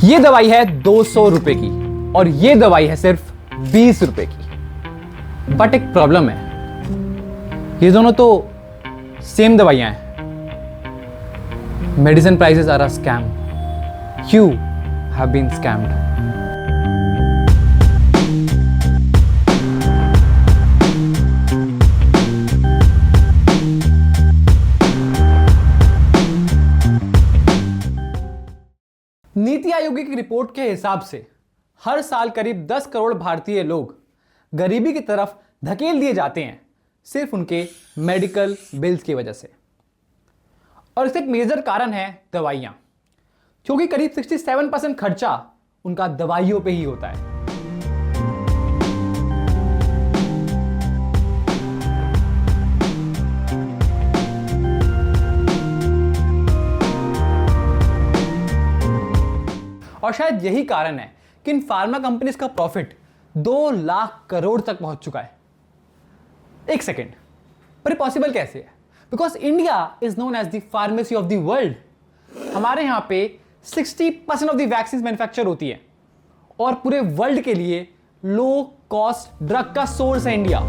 ये दवाई है 200 रुपए की और ये दवाई है सिर्फ 20 रुपए की। बट एक प्रॉब्लम है, ये दोनों तो सेम दवाइयां हैं। Medicine prices are a scam. You have been scammed. Niti Aayog की रिपोर्ट के हिसाब से हर साल करीब 10 करोड़ भारतीय लोग गरीबी की तरफ धकेल दिए जाते हैं सिर्फ उनके मेडिकल बिल्स की वजह से। और इसका एक मेजर कारण है दवाइयां, क्योंकि करीब 67% खर्चा उनका दवाइयों पे ही होता है। और शायद यही कारण है कि इन फार्मा कंपनीज का प्रॉफिट 2 लाख करोड़ तक पहुंच चुका है। एक सेकेंड, पर ये पॉसिबल कैसे है? Because India is known as the pharmacy of the world. हमारे यहां पे 60% ऑफ द वैक्सीन मैन्युफैक्चर होती है और पूरे वर्ल्ड के लिए लो कॉस्ट ड्रग का सोर्स है इंडिया।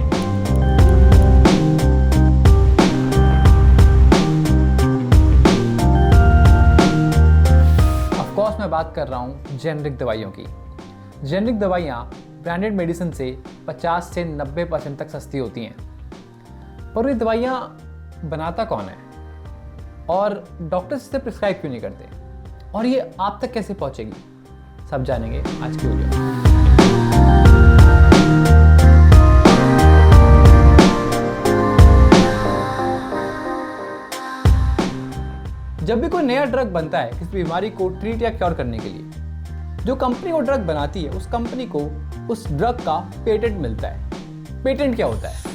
ऑफकोर्स मैं बात कर रहा हूं जेनरिक दवाइयों की। जेनरिक दवाइयां ब्रांडेड मेडिसिन से 50 से 90% तक सस्ती होती हैं। पर ये दवाइयां बनाता कौन है और डॉक्टर्स इसे प्रिस्क्राइब क्यों नहीं करते, और ये आप तक कैसे पहुंचेगी, सब जानेंगे आज की वीडियो में। जब भी कोई नया ड्रग बनता है किसी बीमारी को ट्रीट या क्योर करने के लिए, जो कंपनी वो ड्रग बनाती है उस कंपनी को उस ड्रग का पेटेंट मिलता है। पेटेंट क्या होता है?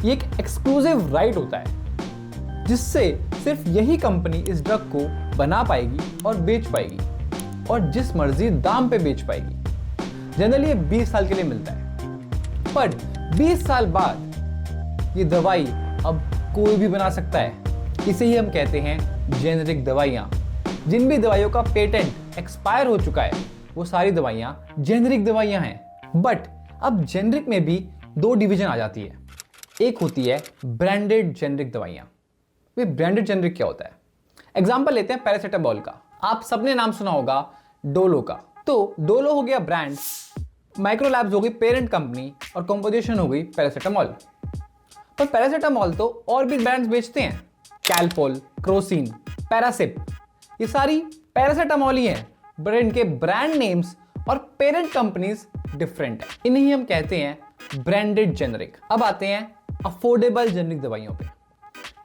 ये एक एक्सक्लूसिव राइट होता है जिससे सिर्फ यही कंपनी इस ड्रग को बना पाएगी और बेच पाएगी और जिस मर्जी दाम पे बेच पाएगी। जनरली ये 20 साल के लिए मिलता है, पर 20 साल बाद ये दवाई अब कोई भी बना सकता है। इसे ही हम कहते हैं जेनरिक दवाइयां। जिन भी दवाइयों का पेटेंट एक्सपायर हो चुका है वो सारी दवाइयां जेनरिक दवाइयां हैं। बट अब जेनरिक में भी 2 डिवीजन आ जाती है। एक होती है ब्रांडेड जेनरिक दवाइयां। वे ब्रांडेड जेनरिक क्या होता है? एग्जांपल लेते हैं पैरासिटामोल का। आप सबने नाम सुना होगा डोलो का। तो डोलो हो गया ब्रांड, माइक्रोलैब्स हो गई पेरेंट कंपनी और कंपोजिशन हो गई पैरासिटामोल। पर पैरासिटामोल तो और भी ब्रांड्स बेचते हैं, कैलपोल, क्रोसिन, पैरासिप, ये सारी पैरासिटामोल ही हैं, बट इनके ब्रांड नेम्स और पेरेंट कंपनीज डिफरेंट है। इन्हें हम कहते हैं ब्रांडेड जेनरिक। अब आते हैं अफोर्डेबल जेनरिक दवाइयों पे।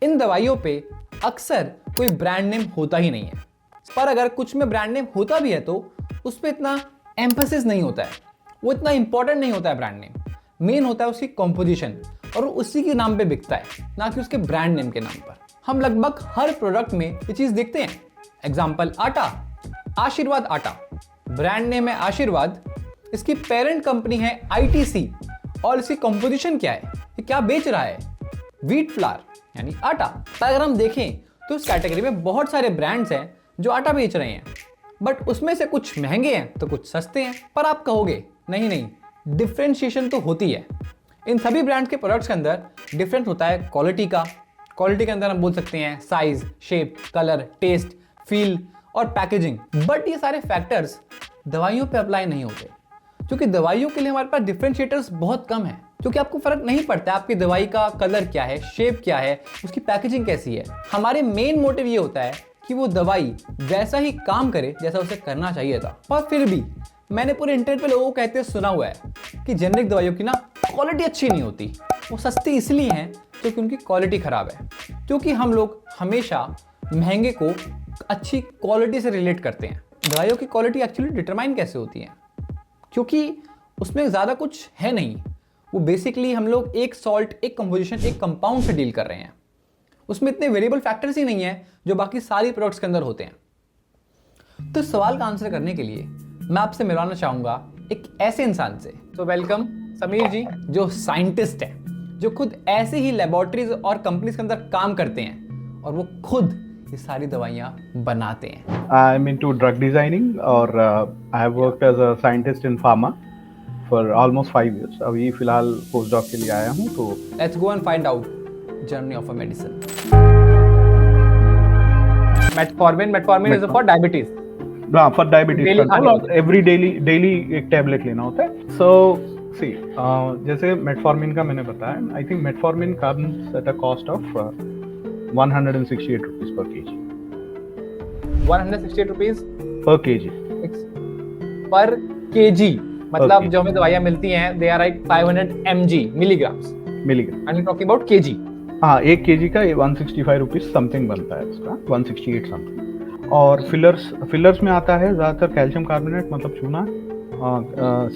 इन दवाइयों पे अक्सर कोई ब्रांड नेम होता ही नहीं है, पर अगर कुछ में ब्रांड नेम होता भी है तो उस पर इतना एम्फेसिस नहीं होता है, वो इतना इंपॉर्टेंट नहीं होता है ब्रांड नेम। मेन होता है उसकी कॉम्पोजिशन और वो उसी के नाम पे बिकता है, ना कि उसके ब्रांड नेम के नाम पर। हम लगभग हर प्रोडक्ट में ये चीज देखते हैं। एग्जाम्पल आटा, आशीर्वाद आटा, ब्रांड नेम है आशीर्वाद, इसकी पेरेंट कंपनी है आईटीसी और इसकी कंपोजिशन क्या है, ये क्या बेच रहा है? व्हीट फ्लावर यानी आटा। पर अगर हम देखें तो इस कैटेगरी में बहुत सारे ब्रांड्स हैं जो आटा बेच रहे हैं, बट उसमें से कुछ महंगे हैं तो कुछ सस्ते हैं। पर आप कहोगे नहीं नहीं, डिफरेंशिएशन तो होती है। इन सभी ब्रांड के प्रोडक्ट्स के अंदर डिफरेंस होता है क्वालिटी का। क्वालिटी के अंदर हम बोल सकते हैं size, shape, colour, taste, feel और पैकेजिंग। बट ये सारे फैक्टर्स दवाइयों पे अप्लाई नहीं होते, क्योंकि दवाइयों के लिए हमारे पास डिफरेंशिएटर्स बहुत कम है। क्योंकि आपको फर्क नहीं पड़ता आपकी दवाई का कलर क्या है, शेप क्या है, उसकी पैकेजिंग कैसी है। हमारे मेन मोटिव ये होता है कि वो दवाई वैसा ही काम करे जैसा उसे करना चाहिए था। और फिर भी मैंने पूरे इंटरनेट पे लोगों को कहते सुना हुआ है कि जेनरिक दवाइयों की ना क्वालिटी अच्छी नहीं होती। वो सस्ती इसलिए हैं क्योंकि उनकी क्वालिटी खराब है। क्योंकि हम लोग हमेशा महंगे को अच्छी क्वालिटी से रिलेट करते हैं। दवाइयों की क्वालिटी एक्चुअली डिटरमाइन कैसे होती है? क्योंकि उसमें ज़्यादा कुछ है नहीं। वो बेसिकली हम लोग एक सॉल्ट, एक कंपोजिशन, एक कंपाउंड से डील कर रहे हैं। उसमें इतने वेरिएबल फैक्टर्स ही नहीं है जो बाकी सारी प्रोडक्ट्स के अंदर होते हैं। तो इस सवाल का आंसर करने के लिए मैं आपसे मिलवाना चाहूँगा एक ऐसे इंसान से। तो वेलकम समीर जी, जो साइंटिस्ट हैं, जो खुद ऐसे ही लेबोरेटरीज और कंपनीज के अंदर काम करते हैं और वो खुद ये सारी दवाइयाँ बनाते हैं? I'm into drug designing और I have worked as a scientist in pharma for almost 5 years. अभी फिलहाल पोस्ट डॉक के लिए आया हूँ तो Let's go and find out journey of a medicine. Metformin is for diabetes. हाँ, for diabetes Daily control खाने और every daily एक टेबलेट लेना होता है. So see, जैसे मेटफॉर्मिन का मैंने बताया, I think metformin comes at a cost of 168 rupees per kg. 168 rupees Per kg. पर kg, मतलब Okay. जो हमें दवाइयाँ मिलती हैं they are like 500 mg milligrams. Milligram. I'm talking about kg. हाँ, 1 kg का 165 रुपीज समथिंग बनता है इसका, 168 समथिंग. और फिलर्स में आता है ज़्यादातर कैल्शियम कार्बोनेट मतलब चूना,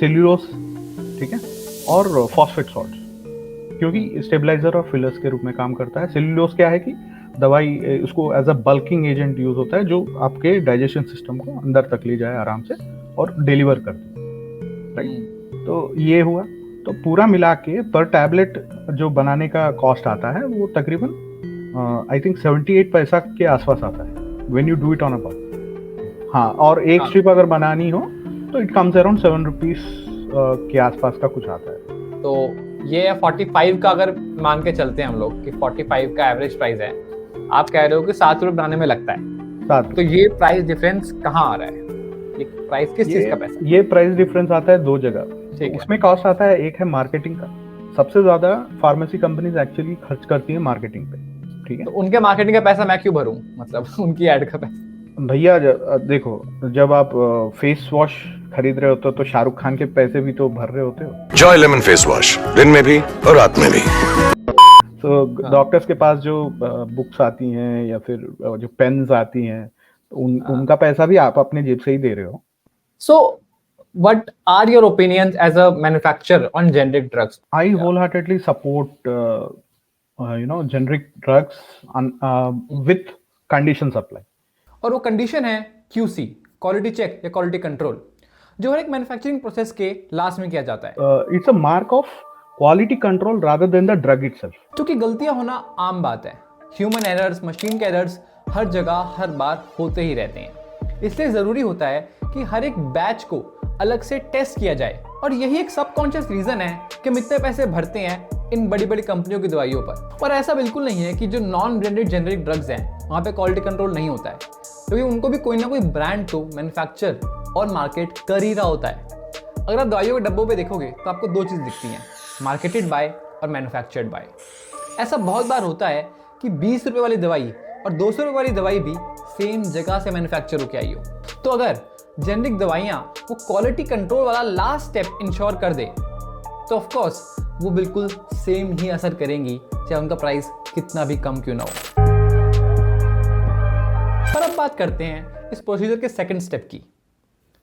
सेल्यूलोस, ठीक है, और फॉस्फेट सॉल्ट, क्योंकि स्टेबलाइजर और फिलर्स के रूप में काम करता है. सेल्यूलोस क्या है कि दवाई उसको as a bulking agent use होता है जो आपके डाइजेशन सिस्टम को अंदर तक ले जाए आराम से और डिलीवर कर दे, राइट. तो ये हुआ. तो पूरा मिला के पर टैबलेट जो बनाने का कॉस्ट आता है वो तकरीबन आई थिंक 78 पैसा के आसपास आता है when you do it on a bulk. हाँ, और एक स्ट्रिप अगर बनानी हो तो इट कम्स अराउंड 7 रुपीज के आसपास का कुछ आता है. तो ये 45 का अगर मान के चलते हैं हम लोग कि 45 का एवरेज प्राइस है, आप कह रहे हो कि 7 रुपये बनाने में लगता है, 7. तो ये प्राइस डिफरेंस कहाँ आ रहा है? ये प्राइस किस चीज का पैसा? ये प्राइस डिफरेंस आता है 2 जगह. ठीक है. उसमें कॉस्ट आता है, एक है मार्केटिंग का. सबसे ज्यादा फार्मेसी कंपनीज एक्चुअली खर्च करती है मार्केटिंग पे, ठीक है. तो उनके मार्केटिंग का पैसा मैं क्यों भरूं, मतलब उनकी ऐड का पैसा? भैया देखो, जब आप फेस वॉश खरीद रहे होते हो तो शाहरुख खान के पैसे भी तो भर रहे होते हो. जॉय लेमन फेस वॉश, दिन में भी और रात में भी. तो डॉक्टर्स के पास जो बुक्स आती हैं या फिर जो पेन्स आती हैं, उनका पैसा भी आप अपने जेब से ही दे रहे हो. So what are your opinions as a manufacturer on generic drugs? I wholeheartedly support generic drugs with condition supply. और वो कंडीशन है QC, क्वालिटी चेक या क्वालिटी कंट्रोल, जो हर एक मैन्युफैक्चरिंग प्रोसेस के लास्ट में किया जाता है. It's a mark of quality control rather than the drug itself. क्योंकि गलतियां होना आम बात है. ह्यूमन एरर्स, मशीन के एरर्स हर जगह हर बार होते ही रहते हैं. इसलिए जरूरी होता है कि हर एक बैच को अलग से टेस्ट किया जाए. और यही एक सबकॉन्शियस रीजन है कि हम इतने पैसे भरते हैं इन बड़ी बड़ी कंपनियों की दवाइयों पर. और ऐसा बिल्कुल नहीं है कि जो नॉन ब्रांडेड जेनरिक ड्रग्स हैं वहाँ पे क्वालिटी कंट्रोल नहीं होता है, क्योंकि उनको भी कोई ना कोई ब्रांड तो मैन्युफैक्चर और मार्केट कर ही रहा होता है. अगर आप दवाइयों के डब्बों पे देखोगे तो आपको 2 चीज़ दिखती हैं, मार्केटेड बाय और मैन्युफैक्चर्ड बाय. ऐसा बहुत बार होता है कि 20 रुपये वाली दवाई और 200 रुपये वाली दवाई भी सेम जगह से मैन्युफैक्चर होकर आई हो. तो अगर जेनरिक दवाइयाँ वो क्वालिटी कंट्रोल वाला लास्ट स्टेप इंश्योर कर दे तो ऑफ कोर्स वो बिल्कुल सेम ही असर करेंगी, चाहे उनका प्राइस कितना भी कम क्यों ना हो. पर अब बात करते हैं इस प्रोसीजर के सेकंड स्टेप की,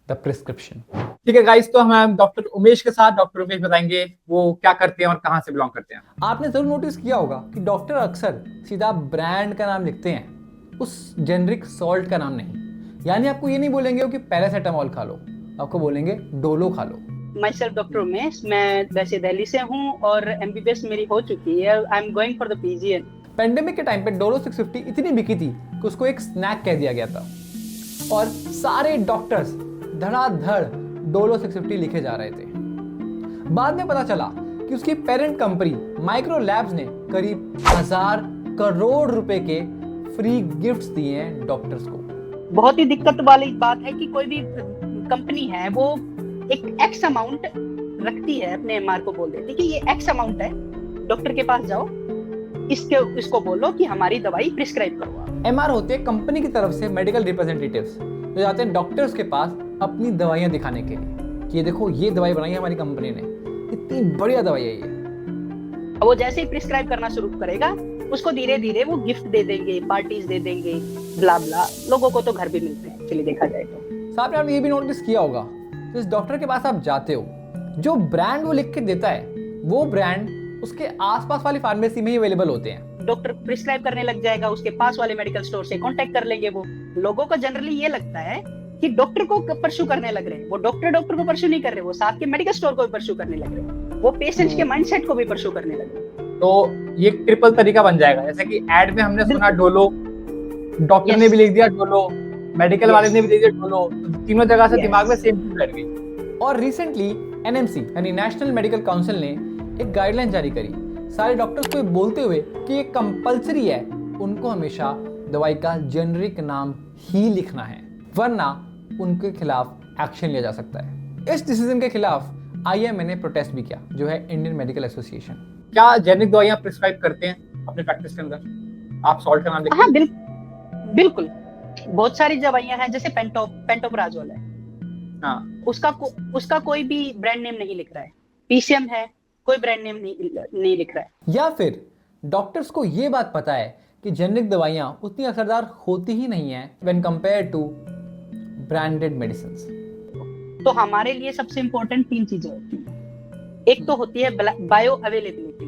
द प्रिस्क्रिप्शन. ठीक है गाइस, तो हम डॉक्टर उमेश के साथ, डॉक्टर उमेश बताएंगे वो क्या करते हैं और कहाँ से बिलोंग करते हैं. आपने जरूर नोटिस किया होगा कि डॉक्टर अक्सर सीधा ब्रांड का नाम लिखते हैं, उस जेनरिक सॉल्ट का नाम नहीं. यानी आपको ये नहीं बोलेंगे कि पैरासीटामोल खा लो, आपको बोलेंगे डोलो खा लो. माई सेल्फ डॉक्टर उमेश, मैं वैसे दिल्ली से हूँ और MBBS मेरी हो चुकी है. I am going for the PGN. Pandemic के टाइम पे डोलो 650 इतनी बिकी थी कि उसको एक स्नैक कह दिया गया था और सारे डॉक्टर्स धड़ाधड़ डोलो 650 लिखे जा रहे थे. बाद में पता चला कि उसकी पेरेंट कंपनी माइक्रो लैब्स ने करीब 1000 करोड़ रुपए के फ्री गिफ्ट्स दिए हैं डॉक्टर्स को. बहुत ही दिक्कत वाली बात है कि कोई भी कंपनी है वो एक एक्स अमाउंट रखती है, अपने MR को बोल देती है कि ये एक्स अमाउंट है, डॉक्टर के पास जाओ, इसको बोलो कि हमारी दवाई प्रिस्क्राइब करवाओ. MR होते हैं कंपनी की तरफ से मेडिकल रिप्रेजेंटेटिव्स जो जाते हैं डॉक्टर्स के पास अपनी दवाइयाँ दिखाने के लिए कि ये देखो ये दवाई बनाई है हमारी कंपनी ने, इतनी बढ़िया दवाई है ये. वो जैसे ही प्रिस्क्राइब करना शुरू करेगा उसको धीरे धीरे वो गिफ्ट दे देंगे, पार्टीज दे देंगे, ब्ला ब्ला. लोगों को तो घर भी मिलते हैं एक्चुअली देखा जाए तो. साहब आपने ये भी नोटिस किया होगा, जिस डॉक्टर के पास आप जाते हो जो ब्रांड वो लिख के देता है वो ब्रांड उसके आसपास वाली फार्मेसी में ही अवेलेबल होते हैं. डॉक्टर प्रिस्क्राइब करने लग जाएगा, उसके पास वाले मेडिकल स्टोर से कांटेक्ट कर लेंगे. वो लोगों को जनरली ये लगता है कि डॉक्टर को परस्यू करने लग रहे हैं. वो डॉक्टर को परस्यू नहीं कर रहे, वो साथ के मेडिकल स्टोर को भी परस्यू करने लग रहे हैं, वो पेशेंट्स के माइंडसेट को भी परस्यू करने लग रहे हैं. तो ये ट्रिपल तरीका बन जाएगा, जैसे कि एड में हमने सुना डोलो, डॉक्टर Yes. ने भी लिख दिया डोलो, मेडिकल Yes. वाले ने भी लिख दिया डोलो, तो तीनों जगह से Yes. दिमाग में सेम चीज बैठ गई। और रिसेंटली एनएमसी यानी नेशनल मेडिकल काउंसिल ने एक गाइडलाइन जारी करी सारे डॉक्टर्स को ये बोलते हुए कि ये कंपलसरी है, उनको हमेशा दवाई का जेनरिक नाम ही लिखना है, वरना उनके खिलाफ एक्शन लिया जा सकता है। इस डिसीजन के खिलाफ IMA ने प्रोटेस्ट भी किया, जो है इंडियन मेडिकल एसोसिएशन। क्या जेनरिक दवाइयां प्रिस्क्राइब करते हैं अपने प्रैक्टिस के अंदर? आप सॉल्ट का नाम लिखते हाँ, हैं? बिल्कुल। बहुत सारी दवाइयां हैं, जैसे पेंटोप्राजोल है, हाँ, उसका कोई भी ब्रांड नेम नहीं लिख रहा है। PCM है, कोई ब्रांड नेम नहीं लिख रहा है। या फिर डॉक्टर्स को ये बात पता है कि जेनरिक दवाइयां उतनी असरदार होती ही नहीं है when compare to branded medicines. तो हमारे लिए सबसे इम्पोर्टेंट 3 चीजें होती हैं। एक तो होती है बायो अवेलेबिलिटी,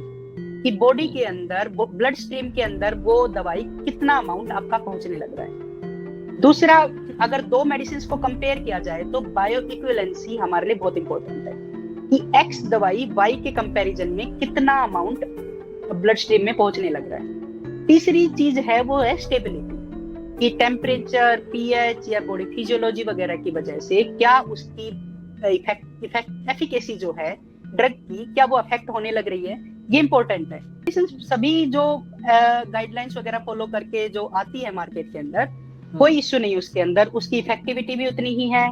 कि बॉडी के अंदर, ब्लड स्ट्रीम के अंदर वो दवाई कितना अमाउंट आपका पहुंचने लग रहा है। दूसरा, अगर 2 मेडिसिन को कंपेयर किया जाए तो बायो इक्विवेलेंसी हमारे लिए बहुत इंपॉर्टेंट है, कि X दवाई Y के कंपैरिजन में कितना अमाउंट ब्लड स्ट्रीम में पहुंचने लग रहा है। तीसरी चीज है वो है स्टेबिलिटी, कि टेम्परेचर, pH या बॉडी फिजियोलॉजी वगैरह की वजह से क्या उसकी एफिकेसी जो है ड्रग की, क्या वो अफेक्ट होने लग रही है, ये इंपॉर्टेंट है। सभी जो गाइडलाइंस वगैरह फॉलो करके जो आती है मार्केट के अंदर, कोई इश्यू नहीं उसके अंदर, उसकी इफेक्टिविटी भी उतनी ही है,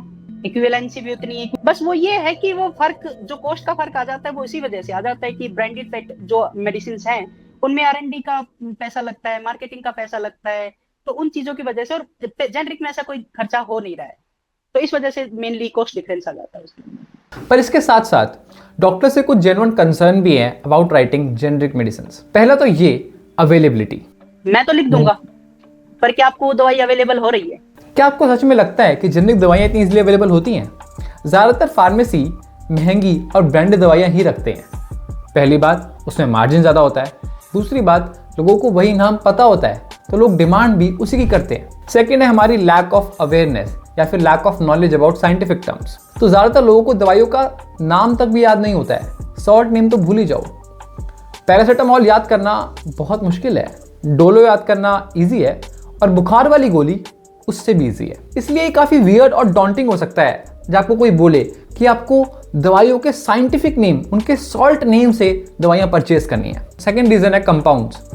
इक्विवेलेंसी भी उतनी है। बस वो ये है कि वो फर्क, जो कॉस्ट का फर्क आ जाता है, वो इसी वजह से आ जाता है कि ब्रांडेड जो मेडिसिन हैं उनमें R&D का पैसा लगता है, मार्केटिंग का पैसा लगता है, तो उन चीजों की वजह से, और जेनरिक में ऐसा कोई खर्चा हो नहीं रहा है, तो इस वजह से मेनली कॉस्ट डिफरेंस आ जाता है उसमें। पर इसके साथ साथ डॉक्टर से कुछ जेन्युइन कंसर्न भी है अबाउट राइटिंग जेनरिक मेडिसिन्स। पहला तो ये अवेलेबिलिटी। मैं तो लिख दूंगा, पर क्या आपको वो दवाई अवेलेबल हो रही है? क्या आपको सच में लगता है कि जेनरिक दवाइयां इतनी इजीली अवेलेबल होती हैं? ज़्यादातर फार्मेसी महंगी और ब्रांडेड दवाइयां ही रखते हैं। पहली बात, उसमें मार्जिन ज़्यादा होता है। दूसरी बात, लोगों को वही नाम पता होता है, तो लोग डिमांड भी उसी की करते हैं। सेकेंड है हमारी लैक ऑफ अवेयरनेस या फिर lack of knowledge about scientific terms. तो ज़्यादातर लोगों को दवाइयों का नाम तक भी याद नहीं होता है, शॉर्ट नेम तो भूल ही जाओ। पैरासीटामॉल याद करना बहुत मुश्किल है, डोलो याद करना ईजी है, और बुखार वाली गोली उससे भी ईजी है। इसलिए ये काफ़ी वियर्ड और डॉन्टिंग हो सकता है जब आपको कोई बोले कि आपको दवाइयों के साइंटिफिक नेम, उनके सॉल्ट नेम से दवाइयाँ परचेज करनी है। सेकेंड रीज़न है कंपाउंड्स।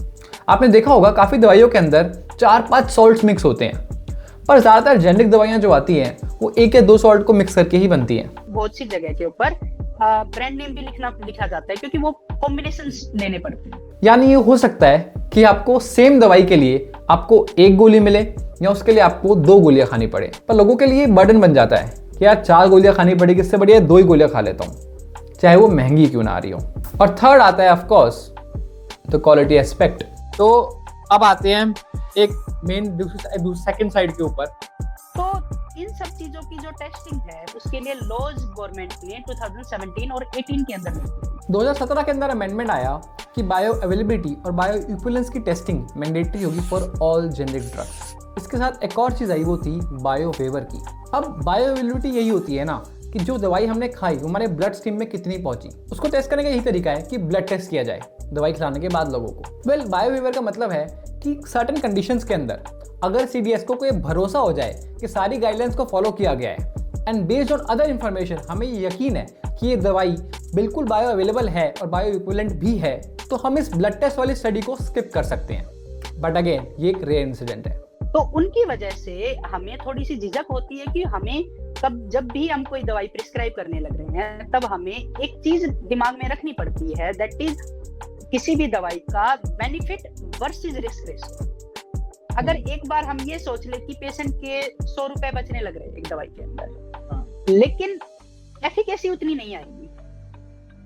आपने देखा होगा काफ़ी दवाइयों के अंदर 4-5 सॉल्ट्स मिक्स होते हैं, पर ज़्यादातर जेनरिक दवाइयाँ जो आती हैं वो 1 या 2 सॉल्ट को मिक्स करके ही बनती हैं। बहुत सी जगह के ऊपर ब्रांड नेम भी लिखा जाता है, क्योंकि वो कॉम्बिनेशंस लेने पड़ते हैं। यानी ये हो सकता है कि आपको सेम दवाई के लिए आपको 1 गोली मिले या उसके लिए आपको 2 गोलियां खानी पड़े, पर लोगों के लिए बर्डन बन जाता है कि यार 4 गोलियां खानी पड़ेगी, इससे बढ़िया 2 ही गोलियां खा लेता हूँ, चाहे वो महंगी क्यों ना आ रही हो। और थर्ड आता है of course the quality aspect. तो अब आते हैं एक मेन सेकंड साइड के ऊपर। तो इन सब चीजों की जो टेस्टिंग है, उसके लिए लॉज गवर्नमेंट ने 2017 और 18 के अंदर 2017 के अंदर अमेंडमेंट आया कि बायो अवेलेबिलिटी और बायो इक्विवेलेंस की टेस्टिंग मैंडेटरी होगी फॉर ऑल जेनरिक ड्रग्स। इसके साथ एक और चीज़ आई, वो थी बायो वेवर की। अब बायो अवेलेबिलिटी यही होती है ना कि जो दवाई हमने खाई वो हमारे ब्लड स्ट्रीम में कितनी पहुंची, उसको टेस्ट करने का यही तरीका है कि ब्लड टेस्ट किया जाए दवाई खिलाने के बाद लोगों को। बायो वेवर का मतलब है कि सर्टेन कंडीशंस के अंदर अगर CDS को कोई भरोसा हो जाए कि सारी गाइडलाइंस को फॉलो किया गया है and based on other information हमें यकीन है कि ये दवाई बिल्कुल बायो अवेलेबल है और बायो इक्विवेलेंट भी है, तो हम इस ब्लड टेस्ट वाली स्टडी को स्किप कर सकते हैं। बट अगेन ये एक रेयर इंसिडेंट है, तो उनकी वजह से हमें थोड़ी सी झिझक होती है कि हमें जब भी हम कोई दवाई प्रिस्क्राइब करने लग रहे हैं, तब हमें एक चीज दिमाग में रखनी पड़ती है, दैट इज किसी भी दवाई का बेनिफिट वर्सेस रिस्क। अगर एक बार हम ये सोच ले कि पेशेंट के 100 रुपए बचने लग रहे हैं एक दवाई के अंदर, लेकिन एफिकेसी उतनी नहीं आएगी,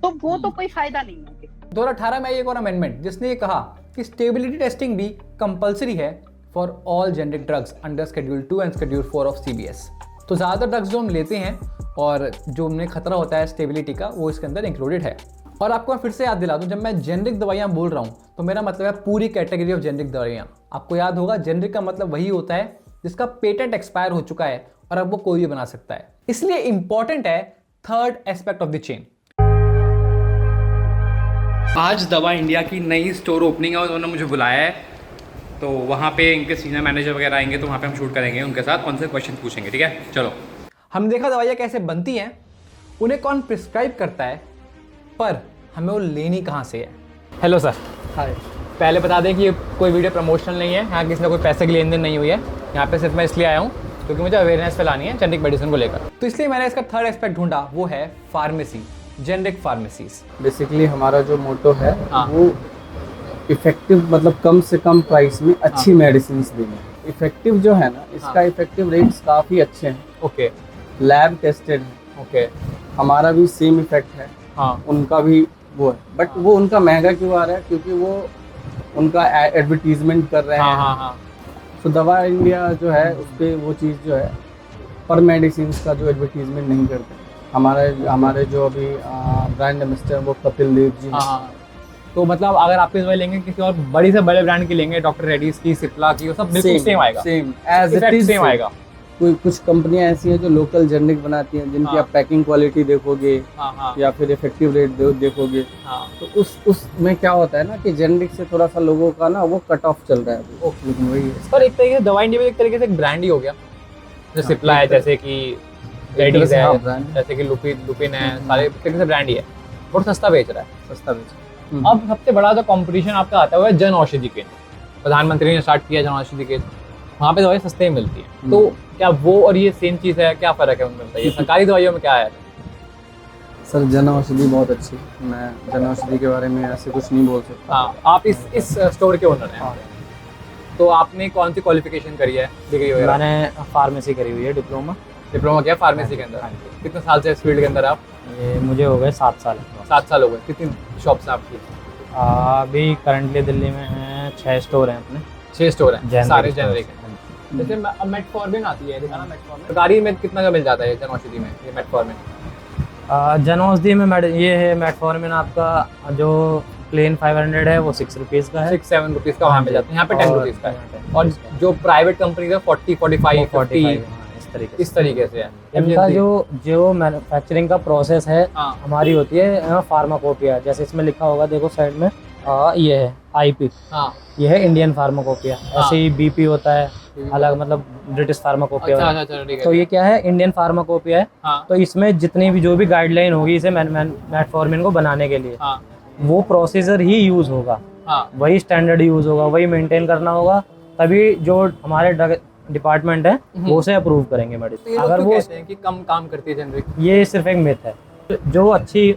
तो वो तो कोई फायदा नहीं है। 2018 में एक और अमेंडमेंट जिसने ये कहा कि स्टेबिलिटी टेस्टिंग भी कंपलसरी है for all generic drugs under schedule 2 and schedule 4 of CBS। तो ज़्यादातर ड्रग्स जो हम लेते हैं और जो हमें खतरा होता है स्टेबिलिटी का, वो इसके अंदर इंक्लूडेड है। और आपको मैं फिर से याद दिला दूं, जब मैं जेनरिक दवाइयाँ बोल रहा हूँ तो मेरा मतलब है पूरी कैटेगरी ऑफ जेनरिक दवाइयाँ। आपको याद होगा जेनरिक का मतलब वही होता है जिसका पेटेंट एक्सपायर हो चुका है और अब वो कोई भी बना सकता है। इसलिए इंपॉर्टेंट है third aspect of the chain. आज दवा इंडिया की नई स्टोर ओपनिंग है और उन्होंने मुझे बुलाया है तो वहाँ पे इनके सीनियर मैनेजर वगैरह आएंगे, तो वहाँ पे हम शूट करेंगे उनके साथ, उनसे क्वेश्चन पूछेंगे, ठीक है। चलो। हमने देखा दवाइयाँ कैसे बनती हैं, उन्हें कौन प्रिस्क्राइब करता है, पर हमें वो लेनी कहाँ से है। Hello sir. हाय। पहले बता दें कि ये कोई वीडियो प्रमोशनल नहीं है, यहाँ किसी ने कोई पैसे की लेन देन नहीं हुई है। यहाँ पे सिर्फ मैं इसलिए आया हूँ क्योंकि मुझे अवेयरनेस फैलानी है जेनरिक मेडिसिन को लेकर, तो इसलिए मैंने इसका थर्ड एस्पेक्ट ढूंढा, वो है फार्मेसी, जेनरिक फार्मेसीज। बेसिकली हमारा जो मोटो है हाँ। वो इफेक्टिव, मतलब कम से कम प्राइस में अच्छी मेडिसिन देंगे। इफेक्टिव जो है ना, इसका इफेक्टिव रेट्स काफ़ी अच्छे हैं, ओके लैब टेस्टेड है। ओके। हमारा भी सेम इफेक्ट है, हाँ उनका भी वो है, बट वो उनका महंगा क्यों आ रहा है, क्योंकि वो उनका एडवर्टीजमेंट कर रहे हैं। हाँ हाँ हाँ। तो दवा इंडिया जो है उस पर वो चीज़ जो है पर मेडिसिन का जो एडवर्टीजमेंट नहीं करते। हमारे जो अभी ब्रांड एम्बेसडर वो कपिल देव जी हैं। हाँ, तो मतलब अगर आप इस दवाई लेंगे किसी और बड़ी से बड़े ब्रांड की लेंगे, डॉक्टर रेड्डीज की, सिप्ला की, वो सब बिल्कुल सेम आएगा, same as it effect is same आएगा। कोई कुछ कंपनियां ऐसी हैं जो लोकल जेनरिक बनाती हैं, जिनकी हाँ। आप पैकिंग क्वालिटी देखोगे हाँ हाँ या फिर इफेक्टिव रेट देखोगे, हाँ। तो उसमें क्या होता है ना कि जेनरिक से थोड़ा सा लोगों का ना वो कट ऑफ चल रहा है अभी। ओके। लेकिन वही है, पर एक तरीके से दवाई इंडिया में एक तरीके से एक ब्रांड ही हो गया, जो सिप्ला है, जैसे कि रेडीज है, हाँ, brand। जैसे कि लुपिन है, सारे एक तरीके से ब्रांड ही है, बहुत सस्ता बेच रहा है। सस्ता बेच। अब सबसे बड़ा जो कंपटीशन आपका आता है जन औषधि केंद्र, प्रधानमंत्री ने स्टार्ट किया जन औषधि केंद्र, वहाँ पे दवाई सस्ते में मिलती है। तो क्या वो और ये सेम चीज़ है, क्या फ़र्क है उनमें बताइए, सरकारी दवाइयों में क्या है? सर जन औषधि बहुत अच्छी है, मैं जन औषधि के बारे में ऐसे कुछ नहीं बोल सकता। हाँ, आप इस स्टोर के ओनर हैं, तो आपने कौन सी क्वालिफिकेशन करी है, डिग्री वगैरह? मैंने फार्मेसी करी हुई है, डिप्लोमा किया फार्मेसी के अंदर। कितने साल से इस फील्ड के अंदर आप? ये मुझे हो गए 7 साल। 7 साल हो गए। कितनी शॉप्स हैं आपकी? अभी करंटली दिल्ली में हैं 6 स्टोर हैं अपने। 6 स्टोर हैं, Generic सारे stores। जेनरिक हैं। जैसे मेटफॉर्मिन आती है, देखा ना मेटफॉर्मिन, सरकारी में कितना का मिल जाता है जन औषधि में ये मेटफॉर्मिन? जन औषधि में ये है मेटफॉर्मिन, आपका जो प्लेन 500 है वो 6 रुपीज़ का है, 6-7 रुपीज़ का वहाँ मिल जाता है, यहाँ पे 10 और रुपीज़ का है। और जो प्राइवेट कंपनी है 40-45 50 इस तरीके से है। इनका जो मैन्युफैक्चरिंग का प्रोसेस है हाँ। हमारी होती है फार्माकोपिया, जैसे इसमें लिखा होगा देखो साइड में, ये है IP, हाँ। ये है इंडियन फार्माकोपिया। ऐसे ही BP होता है अलग, मतलब ब्रिटिश फार्माकोपिया। अच्छा, ठीक है। तो ये क्या है, इंडियन फार्माकोपिया है। हाँ। तो इसमें जितनी भी जो भी गाइडलाइन होगी इसे मेटफॉर्मिन को बनाने के लिए, हाँ। वो प्रोसीजर ही यूज होगा, हाँ। वही स्टैंडर्ड यूज होगा, वही मेंटेन करना होगा, तभी जो हमारे ड्रग डिपार्टमेंट है वो उसे अप्रूव करेंगे मेडिसिन। अगर वो कहते हैं कि कम काम करती है जेनरिक, ये सिर्फ एक मिथ है। जो अच्छी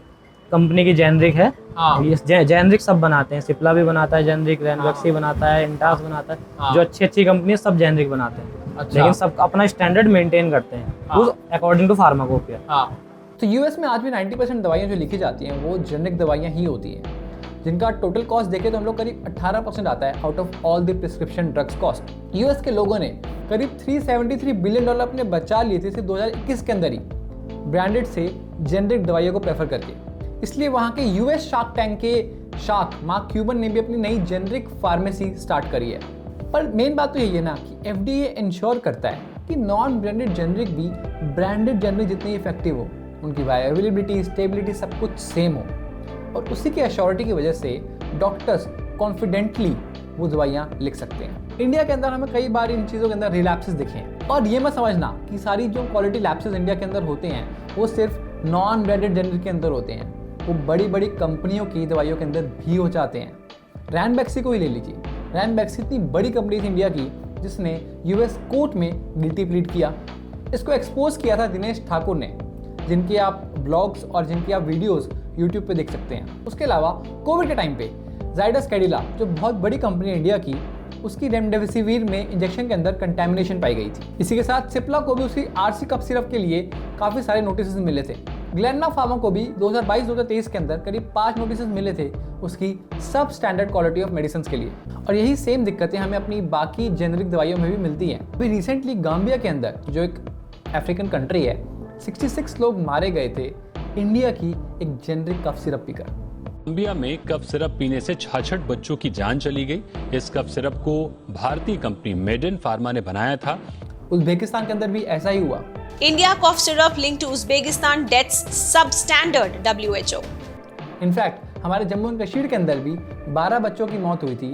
कंपनी की जेनरिक है, हाँ। ये जेनरिक सब बनाते हैं, सिप्ला भी बनाता है जेनरिक, रेनबक्सी बनाता है, इंटास बनाता है, हाँ। जो अच्छी कंपनी है सब जेनरिक बनाते हैं। अच्छा। लेकिन सब अपना स्टैंडर्ड मेंटेन करते हैं, हाँ। According to pharmacopoeia. हाँ। तो यूएस में आज भी 90% दवाइयाँ जो लिखी जाती हैं वो जेनरिक दवाइयाँ ही होती हैं, जिनका टोटल कॉस्ट देखें तो हम लोग करीब 18% आता है out of all the prescription drugs cost. US के लोगों ने करीब $373 बिलियन अपने बचा लिए थे सिर्फ 2021 के अंदर ही, ब्रांडेड से जेनरिक दवाइयों को प्रेफर करके। इसलिए वहाँ के यूएस शार्क टैंक के शार्क मार्क क्यूबन ने भी अपनी नई जेनरिक फार्मेसी स्टार्ट करी है। पर मेन बात तो यही है ना कि FDA इंश्योर करता है कि नॉन ब्रांडेड जेनरिक भी ब्रांडेड जेनरिक जितनी इफेक्टिव हो, उनकी वायबिलिटी, स्टेबिलिटी सब कुछ सेम हो, और उसी की एश्योरिटी की वजह से डॉक्टर्स कॉन्फिडेंटली वो दवाइयाँ लिख सकते हैं। इंडिया के अंदर हमें कई बार इन चीज़ों के अंदर रिलैप्सेस दिखे हैं, और ये मत समझना कि सारी जो क्वालिटी लैप्सेस इंडिया के अंदर होते हैं वो सिर्फ नॉन ब्रांडेड जेनरिक के अंदर होते हैं, वो बड़ी बड़ी कंपनियों की दवाइयों के अंदर भी हो जाते हैं। रैनबैक्सी को ही ले लीजिए, रैनबैक्सी इतनी बड़ी कंपनी थी इंडिया की जिसने यूएस कोर्ट में गिल्टी प्लीड किया। इसको एक्सपोज किया था दिनेश ठाकुर ने, जिनके आप ब्लॉग्स और जिनकी आप वीडियोस यूट्यूब पे देख सकते हैं। उसके अलावा कोविड के टाइम पे जाइडस कैडिला जो बहुत बड़ी कंपनी है इंडिया की, उसकी रेमडेसिविर में इंजेक्शन के अंदर कंटेमिनेशन पाई गई थी। इसी के साथ सिप्ला को भी उसकी आरसी कप सिरप के लिए काफ़ी सारे नोटिस मिले थे। ग्लेन्ना फार्मा को भी 2022-2023 के अंदर करीब 5 नोटिस मिले थे उसकी सब स्टैंडर्ड क्वालिटी ऑफ मेडिसिन के लिए। और यही सेम दिक्कतें हमें अपनी बाकी जेनरिक दवाइयों में भी मिलती हैं। अभी रिसेंटली गाम्बिया के अंदर जो एक अफ्रीकन कंट्री है, 66 लोग मारे गए थे इंडिया की एक जेनरिक कफ सिरप पीकर। गाम्बिया में कफ सिरप पीने से 66 बच्चों की जान चली गई। इस कफ सिरप को भारतीय कंपनी मेडेन फार्मा ने बनाया था। उज्बेकिस्तान के अंदर भी ऐसा ही हुआ। India cough syrup linked to Uzbekistan deaths substandard WHO. In fact हमारे जम्मू एंड कश्मीर के अंदर भी 12 बच्चों की मौत हुई थी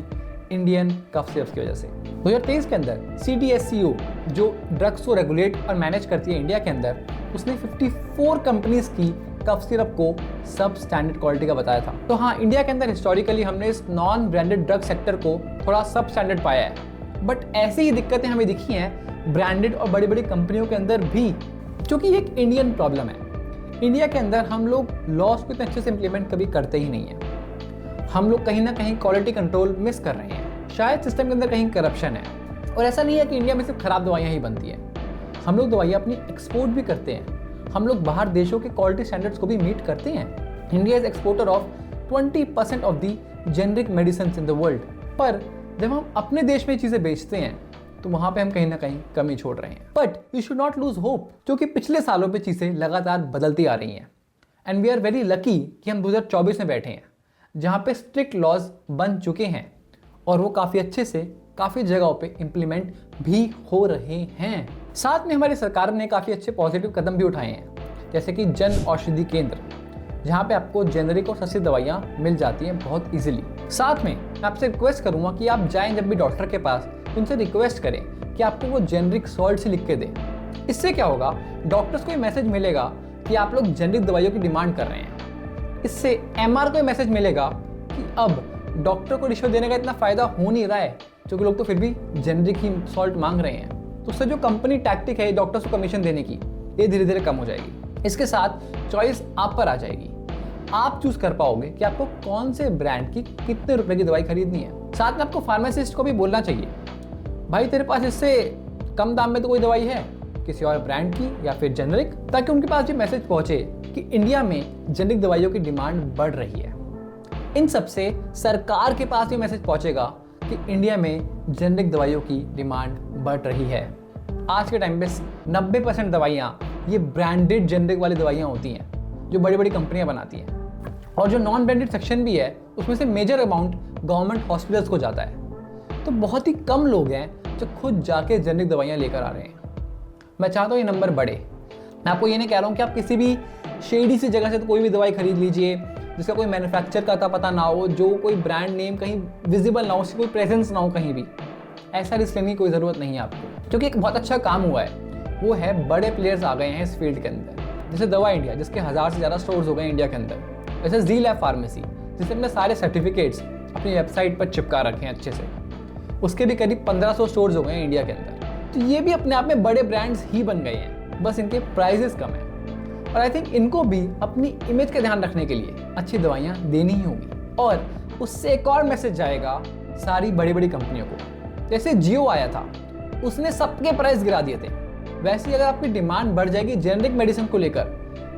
इंडियन कफ सिरप्स की वजह से। 2023 के अंदर CDSCO जो ड्रग्स को रेगुलेट और मैनेज करती है इंडिया के अंदर, उसने 54 कंपनीज की कफ सिरप को सब स्टैंडर्ड क्वालिटी का बताया था। तो हाँ, इंडिया के अंदर हिस्टोरिकली हमने इस नॉन ब्रांडेड ड्रग सेक्टर को थोड़ा सब स्टैंडर्ड पाया है, बट ऐसी ही दिक्कतें हमें दिखी हैं ब्रांडेड और बड़ी बड़ी कंपनियों के अंदर भी, क्योंकि एक इंडियन प्रॉब्लम है। इंडिया के अंदर हम लोग लॉस को इतने अच्छे से इम्प्लीमेंट कभी करते ही नहीं है। हम लोग कहीं ना कहीं क्वालिटी कंट्रोल मिस कर रहे हैं, शायद सिस्टम के अंदर कहीं करप्शन है। और ऐसा नहीं है कि इंडिया में सिर्फ खराब दवाइयाँ ही बनती हैं, हम लोग दवाइयाँ अपनी एक्सपोर्ट भी करते हैं, हम लोग बाहर देशों के क्वालिटी स्टैंडर्ड्स को भी मीट करते हैं। India is exporter of 20% of the generic medicine in the world. पर जब हम अपने देश में चीज़ें बेचते हैं तो वहाँ पे हम कहीं ना कहीं कमी छोड़ रहे हैं। But you should not lose hope, क्योंकि पिछले सालों पे चीज़ें लगातार बदलती आ रही हैं। And we are very lucky कि हम 2024 में बैठे हैं, जहाँ पे स्ट्रिक्ट लॉज बन चुके हैं और वो काफ़ी अच्छे से काफ़ी जगहों पे इम्प्लीमेंट भी हो रहे हैं। साथ में हमारी सरकार ने काफ़ी अच्छे पॉजिटिव कदम भी उठाए हैं, जैसे कि जन औषधि केंद्र, जहाँ पे आपको जेनरिक और सस्ती दवाइयाँ मिल जाती हैं बहुत इजीली। साथ में मैं आपसे रिक्वेस्ट करूँगा कि आप जाएं जब भी डॉक्टर के पास, उनसे रिक्वेस्ट करें कि आपको वो जेनरिक सॉल्ट से लिख के दें। इससे क्या होगा, डॉक्टर्स को ये मैसेज मिलेगा कि आप लोग जेनरिक दवाइयों की डिमांड कर रहे हैं। इससे MR को ये मैसेज मिलेगा कि अब डॉक्टर को रिश्वत देने का इतना फ़ायदा हो नहीं रहा है, क्योंकि लोग तो फिर भी जेनरिक ही सॉल्ट मांग रहे हैं। तो उससे जो कंपनी टैक्टिक है डॉक्टर्स को कमीशन देने की, ये धीरे धीरे कम हो जाएगी। इसके साथ चॉइस आप पर आ जाएगी, आप चूज कर पाओगे कि आपको कौन से ब्रांड की कितने रुपए की दवाई खरीदनी है। साथ में आपको फार्मासिस्ट को भी बोलना चाहिए, भाई तेरे पास इससे कम दाम में तो कोई दवाई है किसी और ब्रांड की या फिर जेनरिक, ताकि उनके पास ये मैसेज पहुंचे कि इंडिया में जेनरिक दवाइयों की डिमांड बढ़ रही है। इन सब से सरकार के पास ये मैसेज पहुंचेगा कि इंडिया में जेनरिक दवाइयों की डिमांड बढ़ रही है। आज के टाइम पे 90% दवाइयाँ ये ब्रांडेड जेनरिक वाली दवाइयाँ होती हैं जो बड़ी बड़ी कंपनियाँ बनाती हैं, और जो नॉन ब्रांडेड सेक्शन भी है उसमें से मेजर अमाउंट गवर्नमेंट हॉस्पिटल्स को जाता है। तो बहुत ही कम लोग हैं जो खुद जाके जेनरिक दवाइयाँ लेकर आ रहे हैं। मैं चाहता हूँ ये नंबर बढ़े। मैं आपको ये नहीं कह रहा हूँ कि आप किसी भी शेडी सी जगह से तो कोई भी दवाई खरीद लीजिए जिसका कोई मैन्युफैक्चर का पता ना हो, जो कोई ब्रांड नेम कहीं विजिबल ना हो, उसकी कोई प्रेजेंस ना हो कहीं भी। ऐसा रिस्क लेने की कोई ज़रूरत नहीं है आपको, क्योंकि एक बहुत अच्छा काम हुआ है, वो है बड़े प्लेयर्स आ गए हैं इस फील्ड के अंदर, जैसे दवा इंडिया जिसके 1000 से ज़्यादा स्टोर्स हो गए इंडिया के अंदर, जैसे जी लैब फार्मेसी जिसने अपने सारे सर्टिफिकेट्स अपनी वेबसाइट पर चिपका रखे हैं अच्छे से, उसके भी करीब 1500 स्टोर्स हो गए हैं इंडिया के अंदर। तो ये भी अपने आप में बड़े ब्रांड्स ही बन गए हैं, बस इनके प्राइजेस कम हैं। और आई थिंक इनको भी अपनी इमेज का ध्यान रखने के लिए अच्छी दवाइयाँ देनी ही होगी। और उससे एक और मैसेज जाएगा सारी बड़ी बड़ी कंपनियों को, जैसे जियो आया था, उसने सबके प्राइस गिरा दिए थे। वैसे ही अगर आपकी डिमांड बढ़ जाएगी जेनरिक मेडिसिन को लेकर,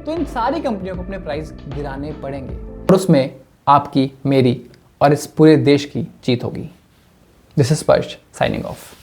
तो इन सारी कंपनियों को अपने प्राइस गिराने पड़ेंगे, और उसमें आपकी, मेरी और इस पूरे देश की जीत होगी। दिस इज स्पर्श साइनिंग ऑफ।